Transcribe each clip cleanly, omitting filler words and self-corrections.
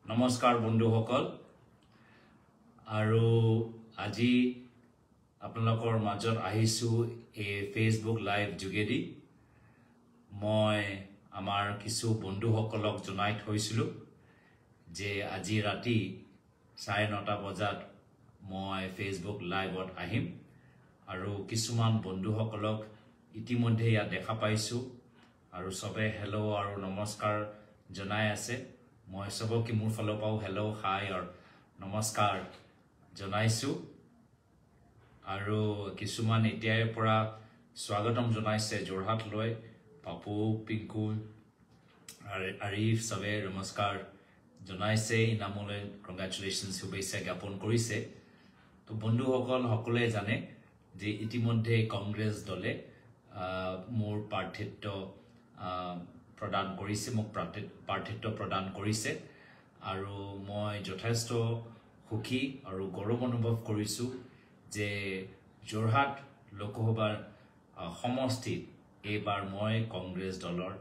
নমস্কাৰ বন্ধুসকল আৰু আজি আপোনালোকৰ মাজত আহিছো এই ফেচবুক লাইভ যোগেদি মই আমাৰ কিছু বন্ধুসকলক জনাই থৈছিলো যে আজি ৰাতি 9:30 বজাত মই ফেচবুক লাইভত আহিম আৰু কিছুমান বন্ধুসকলক ইতিমধ্যে ইয়াত দেখা পাইছো আৰু সবে হেল্ল আৰু নমস্কাৰ জনাই আছে মই সবকে মোৰ ফলৰ পাও হেল্ল হাই আৰু নমস্কাৰ জনাইছো আৰু কিছুমান এতিয়াৰ পৰা স্বাগতম জনাইছে জৰহাট লৈ পাপু পিংকু আৰিফ সবে নমস্কাৰ জনাইছে ইনামলৈ কংগ্ৰেচুলেশনস শুভেচ্ছা জ্ঞাপন কৰিছে তো বন্ধুসকল সকলে জানে যে ইতিমধ্যে কংগ্ৰেছ দলে মোৰ প্ৰাৰ্থিত্ব প্ৰদান কৰিছে মোক প্ৰাৰ্থিত্ব প্ৰদান কৰিছে আৰু মই যথেষ্ট সুখী আৰু গৌৰৱ অনুভৱ কৰিছো যে জৰহাট লোকসভাৰ সমষ্টিত এইবাৰ মই কংগ্ৰেছ দলৰ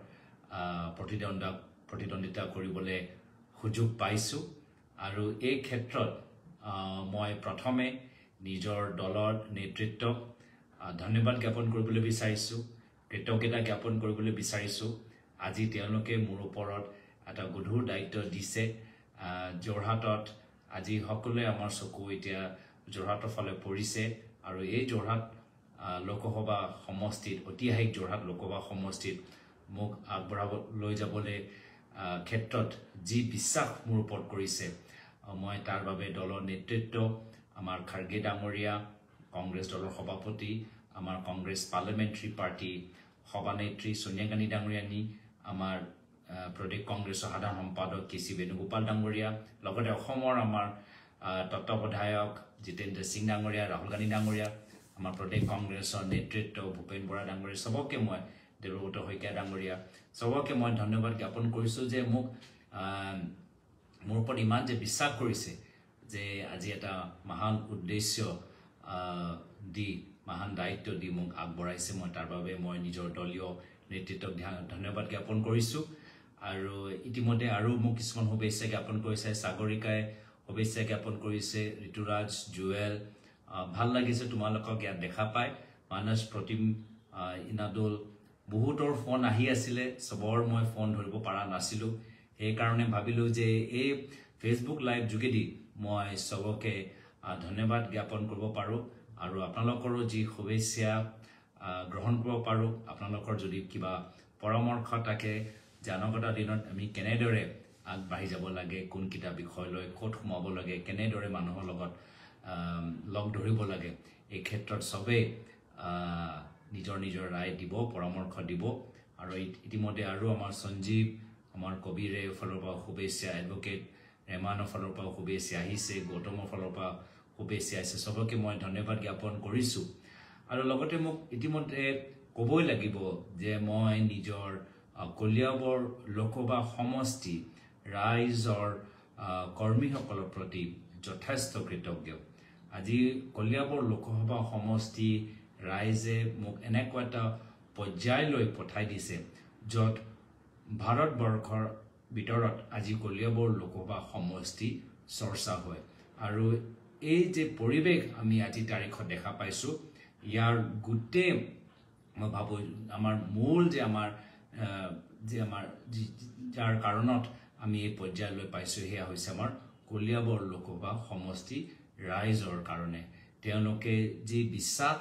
প্ৰতিদ্বন্দ্বিতা কৰিবলৈ সুযোগ পাইছো আৰু এই ক্ষেত্ৰত মই প্ৰথমে নিজৰ দলৰ নেতৃত্বক ধন্যবাদ জ্ঞাপন কৰিবলৈ বিচাৰিছো কৃতজ্ঞতা জ্ঞাপন কৰিবলৈ বিচাৰিছো আজি তেওঁলোকে মোৰ ওপৰত এটা গধুৰ দায়িত্ব দিছে জৰহাটত আজি সকলোৱে আমাৰ চকু এতিয়া জৰহাটৰ ফালে পৰিছে আৰু এই জৰহাট লোকসভা সমষ্টিত ঐতিহাসিক জৰহাট লোকসভা সমষ্টিত মোক আগবঢ়াব লৈ যাবলৈ ক্ষেত্ৰত যি বিশ্বাস মোৰ ওপৰত কৰিছে মই তাৰ বাবে দলৰ নেতৃত্ব আমাৰ খাৰ্গে ডাঙৰীয়া কংগ্ৰেছ দলৰ সভাপতি আমাৰ কংগ্ৰেছ পাৰ্লামেণ্টাৰী পাৰ্টি সভানেত্ৰী সোনিয়া গান্ধী ডাঙৰীয়ানী আমাৰ প্ৰদেশ কংগ্ৰেছৰ সাধাৰণ সম্পাদক কেচি বেণুগোপাল ডাঙৰীয়া লগতে অসমৰ আমাৰ তত্ত্বাৱধায়ক জিতেন্দ্ৰ সিং ডাঙৰীয়া ৰাহুল গান্ধী ডাঙৰীয়া আমাৰ প্ৰদেশ কংগ্ৰেছৰ নেতৃত্ব ভূপেন বৰা ডাঙৰীয়া সবকে মই দেৱব্ৰত শইকীয়া ডাঙৰীয়া সবকে মই ধন্যবাদ জ্ঞাপন কৰিছো যে মোক মোৰ ওপৰত ইমান যে বিশ্বাস কৰিছে যে আজি এটা মহান উদ্দেশ্য দি মহান দায়িত্ব দি মোক আগবঢ়াইছে মই তাৰ বাবে মই নিজৰ দলীয় নেতৃত্বক ধন্যবাদ জ্ঞাপন কৰিছো আৰু ইতিমধ্যে আৰু মোক কিছুমান শুভেচ্ছা জ্ঞাপন কৰিছে সাগৰিকাই শুভেচ্ছা জ্ঞাপন কৰিছে ঋতুৰাজ জুৱেল ভাল লাগিছে তোমালোকক ইয়াত দেখা পাই মানস প্ৰতিম ইনাদুল বহুতৰ ফোন আহি আছিলে সবৰ মই ফোন ধৰিব পৰা নাছিলো এই কাৰণে ভাবিলো যে এই ফেচবুক লাইভ যোগেদি মই সবকে ধন্যবাদ জ্ঞাপন কৰিব পাৰো আৰু আপোনালোকৰো যি শুভেচ্ছা গ্ৰহণ কৰিব পাৰো আপোনালোকৰ যদি কিবা পৰামৰ্শ থাকে জানকতা দিনত আমি কেনেদৰে আগবাঢ়ি যাব লাগে কোন কিটা বিষয় লৈ কোট সোমাব লাগে কেনেদৰে মানুহৰ লগত লগ ধৰিব লাগে এই ক্ষেত্ৰত সবে নিজৰ নিজৰ ৰায় দিব পৰামৰ্শ দিব আৰু ইতিমধ্যে আৰু আমাৰ সঞ্জীৱ আমাৰ কবিৰে ফলৰ পৰা শুভেচ্ছা এডভোকেট ৰেমানৰ ফলৰ পৰা শুভেচ্ছা আহিছে গৌতমৰ ফলৰ পৰা শুভেচ্ছা আহিছে সবকে মই ধন্যবাদ জ্ঞাপন কৰিছো আৰু লগতে মোক ইতিমধ্যে ক'বই লাগিব যে মই নিজৰ কলিয়াবৰ লোকসভা সমষ্টি ৰাইজৰ কৰ্মীসকলৰ প্ৰতি যথেষ্ট কৃতজ্ঞ আজি কলিয়াবৰ লোকসভা সমষ্টি ৰাইজে মোক এনেকুৱা এটা পৰ্যায়লৈ পঠাই দিছে য'ত ভাৰতবৰ্ষৰ ভিতৰত আজি কলিয়াবৰ লোকসভা সমষ্টি চৰ্চা হয় আৰু এই যে পৰিৱেশ আমি আজি তাৰিখত দেখা পাইছো ইয়াৰ গোটেই মই ভাবো আমাৰ মূল যে আমাৰ যাৰ কাৰণত আমি এই পৰ্যায়লৈ পাইছো হেয়া হৈছে আমাৰ কলিয়াবৰ লোকসভা সমষ্টি ৰাইজৰ কাৰণে তেওঁলোকে যি বিশ্বাস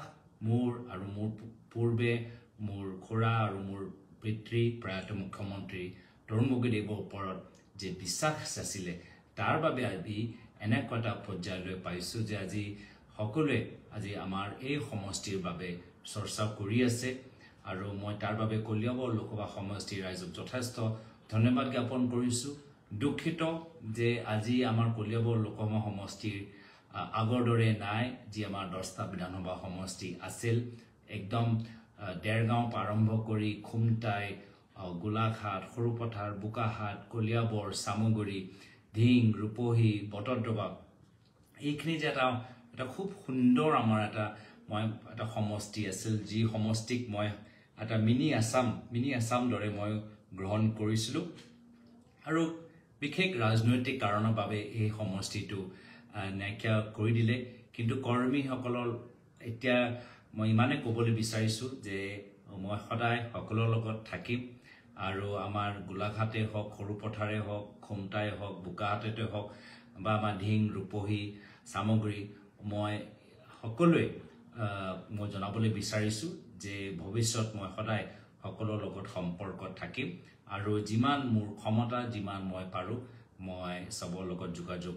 মোৰ আৰু মোৰ পূৰ্বে মোৰ খুৰা আৰু মোৰ পিতৃ প্ৰয়াত মুখ্যমন্ত্ৰী তৰুণ গগৈদেৱৰ ওপৰত যে বিশ্বাস আছিলে তাৰ বাবে আজি এনেকুৱা এটা পৰ্যায়লৈ পাইছো যে আজি সকলোৱে আজি আমাৰ এই সমষ্টিৰ বাবে চৰ্চা কৰি আছে আৰু মই তাৰ বাবে কলিয়াবৰ লোকসভা সমষ্টিৰ ৰাইজক যথেষ্ট ধন্যবাদ জ্ঞাপন কৰিছো দুখিত যে আজি আমাৰ কলিয়াবৰ লোকসভা সমষ্টিৰ আগৰ দৰে নাই যি আমাৰ 10টা বিধানসভা সমষ্টি আছিল একদম দেৰগাঁও আৰম্ভ কৰি খুমটাই গোলাঘাট সৰুপথাৰ বুকাহাট কলিয়াবৰ সামগুৰি ধিং ৰূপহী বটদ্ৰৱা এইখিনি যে এটা খুব সুন্দৰ আমাৰ এটা সমষ্টি আছিল যি সমষ্টিক মই এটা মিনি আসাম দৰে মই গ্ৰহণ কৰিছিলো আৰু বিশেষ ৰাজনৈতিক কাৰণৰ বাবে এই সমষ্টিটো নাইকিয়া কৰি দিলে কিন্তু কৰ্মীসকলৰ এতিয়া মই ইমানে ক'বলৈ বিচাৰিছো যে মই সদায় সকলোৰ লগত থাকিম আৰু আমাৰ গোলাঘাটে হওক সৰুপথাৰে হওক খুমটাই হওক বোকাহাটতে হওক বা আমাৰ ঢিং ৰূপহী সামগ্ৰী মই সকলোৱে মই জনাবলৈ বিচাৰিছো যে ভৱিষ্যত মই সদায় সকলোৰ লগত সম্পৰ্কত থাকিম আৰু যিমান মোৰ ক্ষমতা যিমান মই পাৰো মই সবৰ লগত যোগাযোগ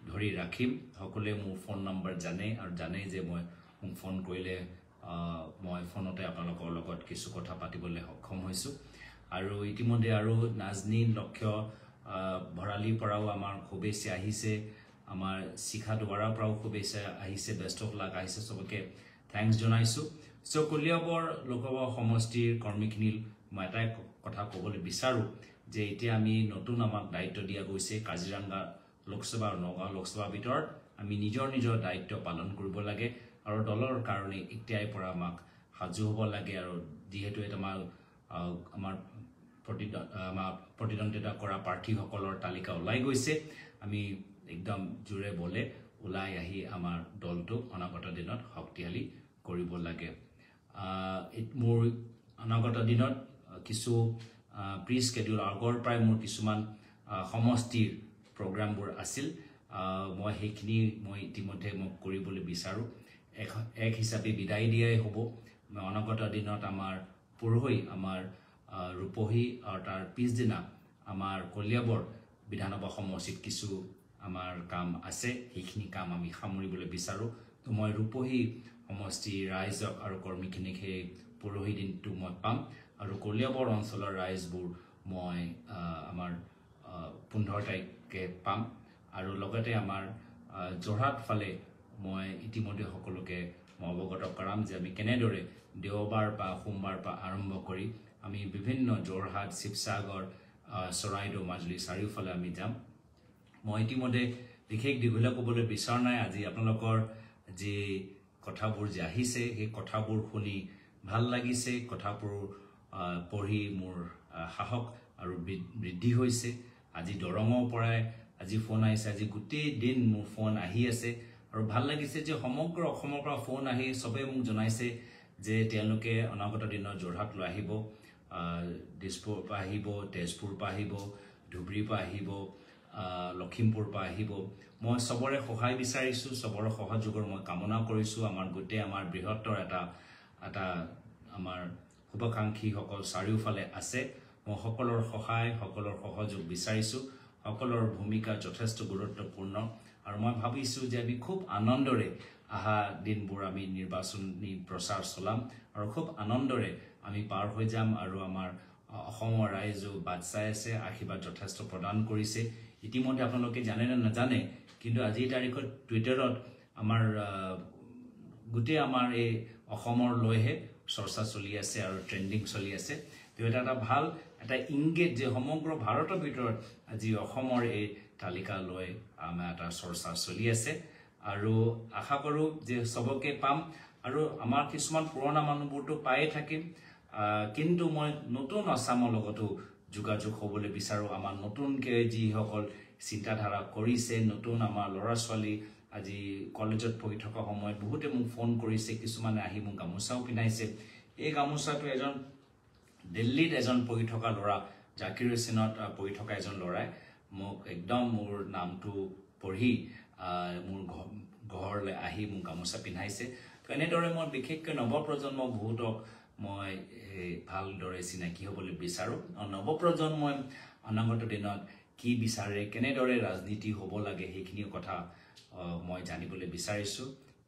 ধৰি ৰাখিম সকলোৱে মোৰ ফোন নম্বৰ জানে আৰু জানে যে মই ফোন কৰিলে মই ফোনতে আপোনালোকৰ লগত কিছু কথা পাতিবলৈ সক্ষম হৈছো আৰু ইতিমধ্যে আৰু নাজনী লক্ষ্য ভৰালিৰ পৰাও আমাৰ শুভেচ্ছা আহিছে আমাৰ শিখা দুৱাৰাৰ পৰাও শুভেচ্ছা আহিছে বেষ্ট অফ লাক আহিছে সবকে থ্যাঙ্কস জনাইছো সো কলিয়াবৰ লোকসভা সমষ্টিৰ কৰ্মীখিনি মই এটাই কথা ক'বলৈ বিচাৰো যে এতিয়া আমি নতুন আমাক দায়িত্ব দিয়া গৈছে কাজিৰঙা লোকসভা আৰু নগাঁও লোকসভা ভিতৰত আমি নিজৰ নিজৰ দায়িত্ব পালন কৰিব লাগে আৰু দলৰ কাৰণে এতিয়াই পৰা আমাক সাজু হ'ব লাগে আৰু যিহেতু এটা আমাৰ প্ৰতিদ্বন্দ্বিতা কৰা প্ৰাৰ্থীসকলৰ তালিকা ওলাই গৈছে আমি একদম জোৰে বলে ওলাই আহি আমাৰ দলটো অনাগত দিনত শক্তিশালী কৰিব লাগে মোৰ অনাগত দিনত কিছু প্ৰি স্কেডিউল আগৰ প্ৰায় মোৰ কিছুমান সমষ্টিৰ প্ৰগ্ৰামবোৰ আছিল মই সেইখিনি মই ইতিমধ্যে মই কৰিবলৈ বিচাৰো এক হিচাপে বিদায় দিয়াই হ'ব অনাগত দিনত আমাৰ পৰহৈ আমাৰ ৰূপহী আৰু তাৰ পিছদিনা আমাৰ কলিয়াবৰ বিধানসভা সমষ্টিত কিছু আমাৰ কাম আছে সেইখিনি কাম আমি সামৰিবলৈ বিচাৰো তো মই ৰূপহী সমষ্টি ৰাইজক আৰু কৰ্মীখিনিক সেই পৰহী দিনটো মই পাম আৰু কলিয়াবৰ অঞ্চলৰ ৰাইজবোৰ মই আমাৰ 15 তাৰিখে পাম আৰু লগতে আমাৰ যোৰহাট ফালে মই ইতিমধ্যে সকলোকে মই অৱগত কৰাম যে আমি কেনেদৰে দেওবাৰ বা সোমবাৰ পৰা আৰম্ভ কৰি আমি বিভিন্ন যোৰহাট শিৱসাগৰ চৰাইদেউ মাজুলী চাৰিওফালে আমি যাম মই ইতিমধ্যে বিশেষ দীঘলীয়া ক'বলৈ বিচৰা নাই আজি আপোনালোকৰ যি কথাবোৰ যে আহিছে সেই কথাবোৰ শুনি ভাল লাগিছে কথাবোৰ পঢ়ি মোৰ সাহস আৰু বৃদ্ধি হৈছে আজি দৰঙৰ পৰাই আজি ফোন আহিছে আজি গোটেই দিন মোৰ ফোন আহি আছে আৰু ভাল লাগিছে যে সমগ্ৰ অসমৰ পৰা ফোন আহি সবে মোক জনাইছে যে তেওঁলোকে অনাগত দিনৰ যোৰহাট লৈ আহিব দিছপুৰ পৰা আহিব তেজপুৰ পৰা আহিব ধুবুৰী পৰা আহিব লখিমপুৰ পৰা আহিব মই সবৰে সহায় বিচাৰিছো সবৰ সহযোগৰ মই কামনা কৰিছো আমাৰ গোটেই আমাৰ বৃহত্তৰ এটা আমাৰ শুভাকাংক্ষী সকল চাৰিওফালে আছে মই সকলৰ সহায় সকলৰ সহযোগ বিচাৰিছো সকলৰ ভূমিকা যথেষ্ট গুৰুত্বপূৰ্ণ আৰু মই ভাবিছো যে আমি খুব আনন্দৰে আহা দিনবোৰ আমি নিৰ্বাচনী প্ৰচাৰ চলাম আৰু খুব আনন্দৰে আমি পাৰ হৈ যাম আৰু আমাৰ অসমৰ ৰাইজো বাট চাই আছে আশীৰ্বাদ যথেষ্ট প্ৰদান কৰিছে ইতিমধ্যে আপোনালোকে জানে নে নাজানে কিন্তু আজিৰ তাৰিখত টুইটাৰত আমাৰ গোটেই আমাৰ এই অসমৰ লৈহে চৰ্চা চলি আছে আৰু ট্ৰেন্ডিং চলি আছে তো এটা ভাল এটা ইংগিত যে সমগ্ৰ ভাৰতৰ ভিতৰত আজি অসমৰ এই তালিকা লৈ আমাৰ এটা চৰ্চা চলি আছে আৰু আশা কৰো যে সবকে পাম আৰু আমাৰ কিছুমান পুৰণা মানুহবোৰটো পায়ে থাকিম কিন্তু মই নতুন আসামৰ লগতো যোগাযোগ হ'বলৈ বিচাৰো আমাৰ নতুনকে যিসকল চিন্তাধাৰা কৰিছে নতুন আমাৰ ল'ৰা ছোৱালী আজি কলেজত পঢ়ি থকা সময়ত বহুতে মোক ফোন কৰিছে কিছুমানে আহি মোক গামোচাও পিনাইছে এই গামোচাটো এজন দিল্লীত এজন পঢ়ি থকা ল'ৰা জাকিৰ হুছেইনত পঢ়ি থকা এজন ল'ৰাই মোক একদম মোৰ নামটো পঢ়ি মোৰ ঘৰলৈ আহি মোক গামোচা পিনাইছে তো এনেদৰে মই বিশেষকৈ নৱপ্ৰজন্ম বহুতক মই ভালদৰে চিনাকি হ'বলৈ বিচাৰো আৰু নৱপ্ৰজন্মই অনাগত দিনত কি বিচাৰে কেনেদৰে ৰাজনীতি হ'ব লাগে সেইখিনি কথা মই জানিবলৈ বিচাৰিছো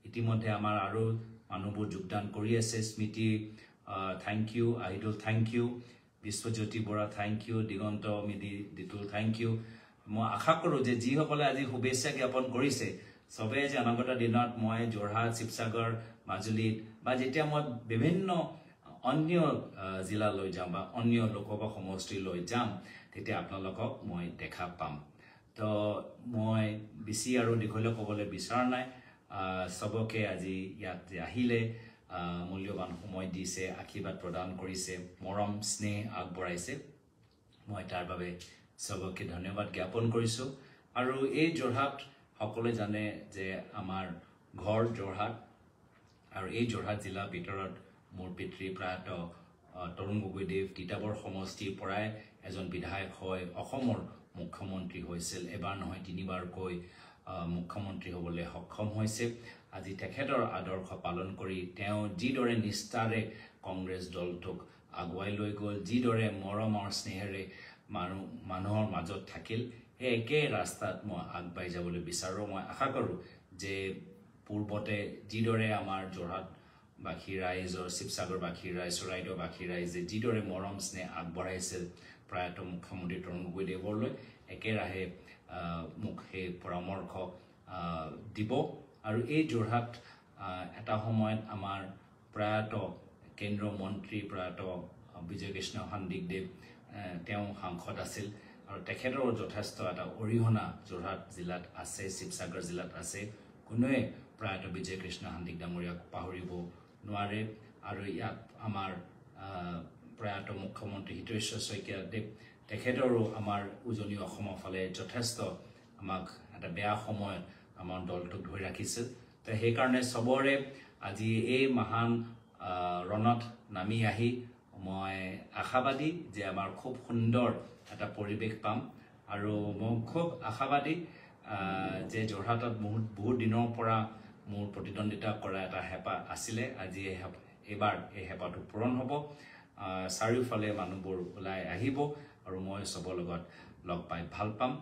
ইতিমধ্যে আমাৰ আৰু মানুহবোৰ যোগদান কৰি আছে Smriti thank you Ahidul thank you Biswajyoti Bora thank you Diganta Midi Ditul thank you মই আশা কৰো যে যিসকলে আজি শুভেচ্ছা জ্ঞাপন কৰিছে সবে যে অনাগত দিনত মই যোৰহাট শিৱসাগৰ মাজুলীত বা যেতিয়া মই বিভিন্ন অন্য জিলালৈ যাম বা অন্য লোকসভা সমষ্টিলৈ যাম তেতিয়া আপোনালোকক মই দেখা পাম তো মই বেছি আৰু দীঘলীয়া ক'বলৈ বিচৰা নাই সবকে আজি ইয়াত আহিলে মূল্যৱান সময় দিছে আশীৰ্বাদ প্ৰদান কৰিছে মৰম স্নেহ আগবঢ়াইছে মই তাৰ বাবে সবকে ধন্যবাদ জ্ঞাপন কৰিছোঁ আৰু এই যোৰহাট সকলোৱে জানে যে আমাৰ ঘৰ যোৰহাট আৰু এই যোৰহাট জিলাৰ ভিতৰত মোৰ পিতৃ প্ৰায়ত তৰুণ গগৈদেৱ তিতাবৰ সমষ্টিৰ পৰাই এজন বিধায়ক হয় অসমৰ মুখ্যমন্ত্ৰী হৈছিল এবাৰ নহয় তিনিবাৰকৈ মুখ্যমন্ত্ৰী হ'বলৈ সক্ষম হৈছে আজি তেখেতৰ আদৰ্শ পালন কৰি তেওঁ যিদৰে নিষ্ঠাৰে কংগ্ৰেছ দলটোক আগুৱাই লৈ গ'ল যিদৰে মৰম আৰু স্নেহেৰে মানুহৰ মাজত থাকিল সেই একে ৰাস্তাত মই আগবাঢ়ি যাবলৈ বিচাৰোঁ মই আশা কৰোঁ যে পূৰ্বতে যিদৰে আমাৰ যোৰহাটবাসী ৰাইজৰ শিৱসাগৰবাসী ৰাইজ চৰাইদেউবাসী ৰাইজে যিদৰে মৰম স্নেহ আগবঢ়াইছিল প্ৰায়ত মুখ্যমন্ত্ৰী তৰুণ গগৈদেৱলৈ একেৰাহে মোক সেই পৰামৰ্শ দিব আৰু এই যোৰহাট এটা সময়ত আমাৰ প্ৰায়ত কেন্দ্ৰীয় মন্ত্ৰী প্ৰায়ত বিজয় কৃষ্ণ সন্দিকদেৱ তেওঁ সাংসদ আছিল আৰু তেখেতৰ যথেষ্ট এটা অৰিহণা যোৰহাট জিলাত আছে শিৱসাগৰ জিলাত আছে কোনোৱে প্ৰায়ত বিজয় কৃষ্ণ সন্দিক ডাঙৰীয়াক পাহৰিব নোৱাৰে আৰু ইয়াত আমাৰ প্ৰায়ত মুখ্যমন্ত্ৰী হিতেশ্বৰ শইকীয়াদেৱ তেখেতৰো আমাৰ উজনি অসমৰ ফালে যথেষ্ট আমাক এটা বেয়া সময়ত আমাৰ দলটোক ধৰি ৰাখিছিল তো সেইকাৰণে চবৰে আজি এই মহান ৰণত নামি আহি মই আশাবাদী যে আমাৰ খুব সুন্দৰ এটা পৰিৱেশ পাম আৰু মই খুব আশাবাদী যে যোৰহাটত বহুত দিনৰ পৰা মোৰ প্ৰতিদ্বন্দ্বিতা কৰা এটা হেঁপাহ আছিলে আজি এইবাৰ এই হেঁপাহটো পূৰণ হ'ব চাৰিওফালে মানুহবোৰ ওলাই আহিব আৰু মই চবৰ লগত লগ পাই ভাল পাম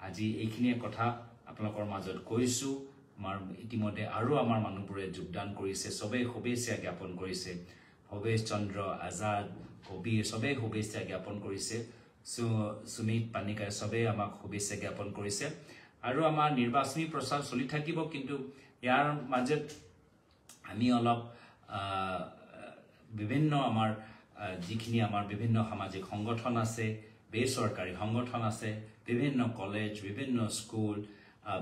আজি এইখিনিয়ে কথা আপোনালোকৰ মাজত কৈছোঁ আমাৰ ইতিমধ্যে আৰু আমাৰ মানুহবোৰে যোগদান কৰিছে চবেই শুভেচ্ছা জ্ঞাপন কৰিছে ভৱেশ চন্দ্ৰ আজাদ কবিৰ চবেই শুভেচ্ছা জ্ঞাপন কৰিছে সুমিত পানিকাই চবেই আমাক শুভেচ্ছা জ্ঞাপন কৰিছে আৰু আমাৰ নিৰ্বাচনী প্ৰচাৰ চলি থাকিব কিন্তু ইয়াৰ মাজত আমি অলপ বিভিন্ন আমাৰ যিখিনি আমাৰ বিভিন্ন সামাজিক সংগঠন আছে বেচৰকাৰী সংগঠন আছে বিভিন্ন কলেজ বিভিন্ন স্কুল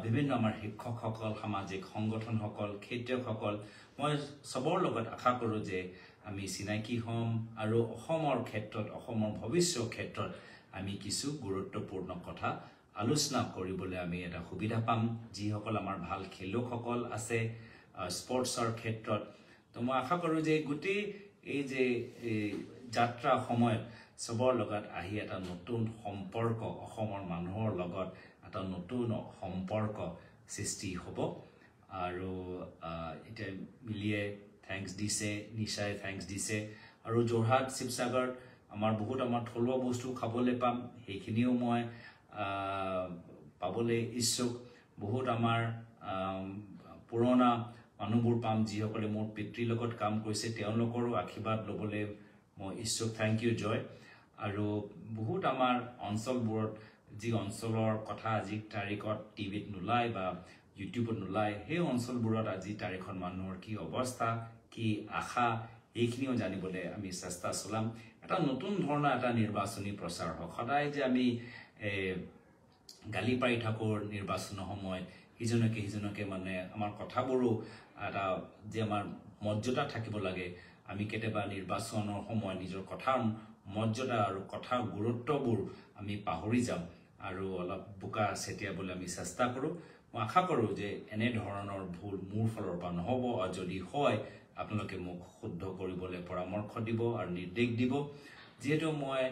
বিভিন্ন আমাৰ শিক্ষকসকল সামাজিক সংগঠনসকল খেতিয়কসকল মই চবৰ লগত আশা কৰোঁ যে আমি চিনাকি হ'ম আৰু অসমৰ ক্ষেত্ৰত অসমৰ ভৱিষ্যতৰ ক্ষেত্ৰত আমি কিছু গুৰুত্বপূৰ্ণ কথা আলোচনা কৰিবলৈ আমি এটা সুবিধা পাম যিসকল আমাৰ ভাল খেলুৱৈসকল আছে স্পৰ্টছৰ ক্ষেত্ৰত তো মই আশা কৰোঁ যে গোটেই এই যে যাত্ৰা সময়ত চবৰ লগত আহি এটা নতুন সম্পৰ্ক অসমৰ মানুহৰ লগত এটা নতুন সম্পৰ্ক সৃষ্টি হ'ব আৰু এতিয়া মিলিয়ে থ্যাংকস দিছে নিশাই থ্যাংকস দিছে আৰু যোৰহাট শিৱসাগৰ আমাৰ বহুত আমাৰ থলুৱা বস্তু খাবলৈ পাম সেইখিনিও মই পাবলৈ ইচ্ছুক বহুত আমাৰ পুৰণা মানুহবোৰ পাম যিসকলে মোৰ পিতৃৰ লগত কাম কৰিছে তেওঁলোকৰো আশীৰ্বাদ ল'বলৈ মই ইচ্ছুক থ্যাংক ইউ জয় আৰু বহুত আমাৰ অঞ্চলবোৰত যি অঞ্চলৰ কথা আজি তাৰিখত টিভিত নোলায় বা ইউটিউবত নোলায় সেই অঞ্চলবোৰত আজি তাৰিখত মানুহৰ কি অৱস্থা কি আশা এইখিনিও জানিবলৈ আমি চেষ্টা চলাম এটা নতুন ধৰণৰ এটা নিৰ্বাচনী প্ৰচাৰ হওক সদায় যে আমি গালি পাৰি থাকোঁ নিৰ্বাচনৰ সময়ত সিজনকে মানে আমাৰ কথাবোৰো এটা যে আমাৰ মৰ্যাদা থাকিব লাগে আমি কেতিয়াবা নিৰ্বাচনৰ সময়ত নিজৰ কথাৰ মৰ্যাদা আৰু কথাৰ গুৰুত্ববোৰ আমি পাহৰি যাওঁ আৰু অলপ বোকা ছেটিয়াবলৈ আমি চেষ্টা কৰোঁ মই আশা কৰোঁ যে এনে ধৰণৰ ভুল মোৰ ফালৰ পৰা নহ'ব আৰু যদি হয় আপোনালোকে মোক শুদ্ধ কৰিবলৈ পৰামৰ্শ দিব আৰু নিৰ্দেশ দিব যিহেতু মই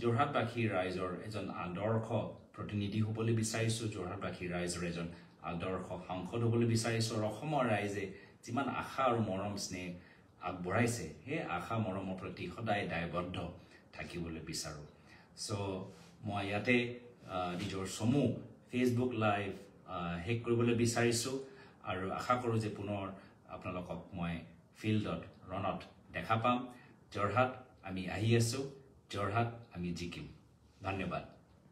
যোৰহাটবাসী ৰাইজৰ এজন আদৰ্শ প্ৰতিনিধি হ'বলৈ বিচাৰিছোঁ যোৰহাটবাসী ৰাইজৰ এজন আদৰ্শ সাংসদ হ'বলৈ বিচাৰিছোঁ আৰু অসমৰ ৰাইজে যিমান আশা আৰু মৰম স্নেহ আগবঢ়াইছে সেই আশা মৰমৰ প্ৰতি সদায় দায়বদ্ধ থাকিবলৈ বিচাৰোঁ মই ইয়াতে নিজৰ চমু ফেচবুক লাইভ শেষ কৰিবলৈ বিচাৰিছোঁ আৰু আশা কৰোঁ যে পুনৰ আপোনালোকক মই ফিল্ডত ৰণত দেখা পাম যোৰহাট আমি আহি আছোঁ যোৰহাট আমি জিকিম ধন্যবাদ